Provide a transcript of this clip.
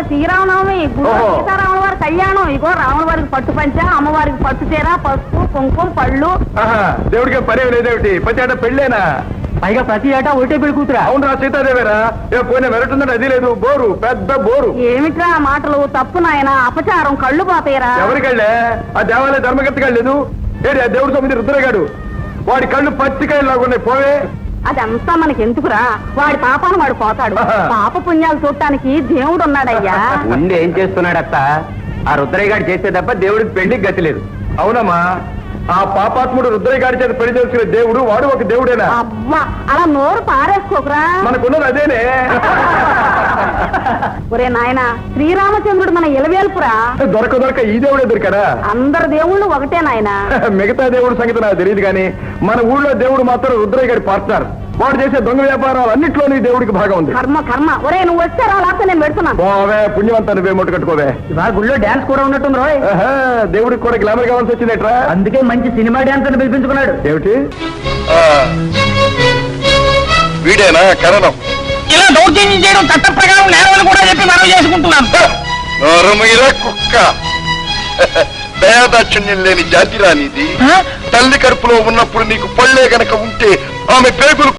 శ్రీరామనవమి సీతారాముల వారి కళ్యాణం. ఇగో రాముల వారికి పట్టు పంచ, అమ్మవారికి పట్టు చీర, పసుపు కుంకుమ పళ్ళు. దేవుడికి పని లేదేమిటి? ప్రతి ఏటా పెళ్ళేనా? పైగా ప్రతి ఏటా ఒకటే పెళ్లి కూతురా? అవునరా సీతాదేవేరా. పోయిన వెరటుందంటే అది లేదు, బోరు పెద్ద బోరు. ఏమిట్రా మాటలు? తప్పు నాయన, అపచారం, కళ్ళు పోతాయిరా. ఎవరికెళ్ళే? ఆ దేవాలయ ధర్మకర్త కళ్ళలేదు. ఏడి ఆ దేవుడు సమితి రుద్రగాడు, వాడి కళ్ళు పచ్చికాయలు లాగున్నాయి. పోవే. అదంతా మనకి ఎందుకురా? వాడి పాపాను వాడు పోతాడు. పాప పుణ్యాలు చూడటానికి దేవుడు ఉన్నాడయ్యా. ఉండి ఏం చేస్తున్నాడత్త? ఆ రుద్రయ్య గారు చేసే తప్ప దేవుడికి పెళ్లికి గతి లేదు. అవునమ్మా, ఆ పాపాత్ముడు రుద్రయ్య గారి చేత పెళ్లి చేసుకునే దేవుడు వాడు ఒక దేవుడేనా? అబ్బా, అలా నోరు పారేసుకోకరా. మనకున్నది అదేనే. ఒరే నాయన, శ్రీరామచంద్రుడు మన ఇలవేల్పురా. దొరక ఈ దేవుడే దొరికారా? అందరు దేవుళ్ళు ఒకటే నాయన. మిగతా దేవుడు సంగతి నాకు తెలియదు కానీ మన ఊళ్ళో దేవుడు మాత్రం రుద్రయ్య గారి పార్ట్నర్. వాడు చేసే దొంగ వ్యాపారాలు అన్నింటిలోనూ దేవుడికి భాగం ఉంది. కర్మ కర్మ. ఒరే నువ్వు వచ్చారా? లేకపోతే నేను పెడుతున్నాను. పోవే, పుణ్యవంతా నువ్వే మూట కట్టుకోవే. ఇవాళ గుళ్ళో డాన్స్ కూడా ఉన్నట్టుంది రోయ్. దేవుడికి కూడా గ్లామర్ కావాల్సి వచ్చిందట్రా. అందుకే మంచి సినిమా డాన్స్ అని పిలిపించుకున్నాడు. ఏమిటి? వీడేనా కరణం? ఇలా దౌర్జన్యం చేయడం చట్ట ప్రకారం నేరవని కూడా చెప్పి మనం చేసుకుంటున్నాం. కుక్క దయాదాక్షిణ్యం లేని జాతి రానిది. తల్లి కడుపులో ఉన్నప్పుడు నీకు పళ్ళే గనక ఉంటే ఆమె పేగులు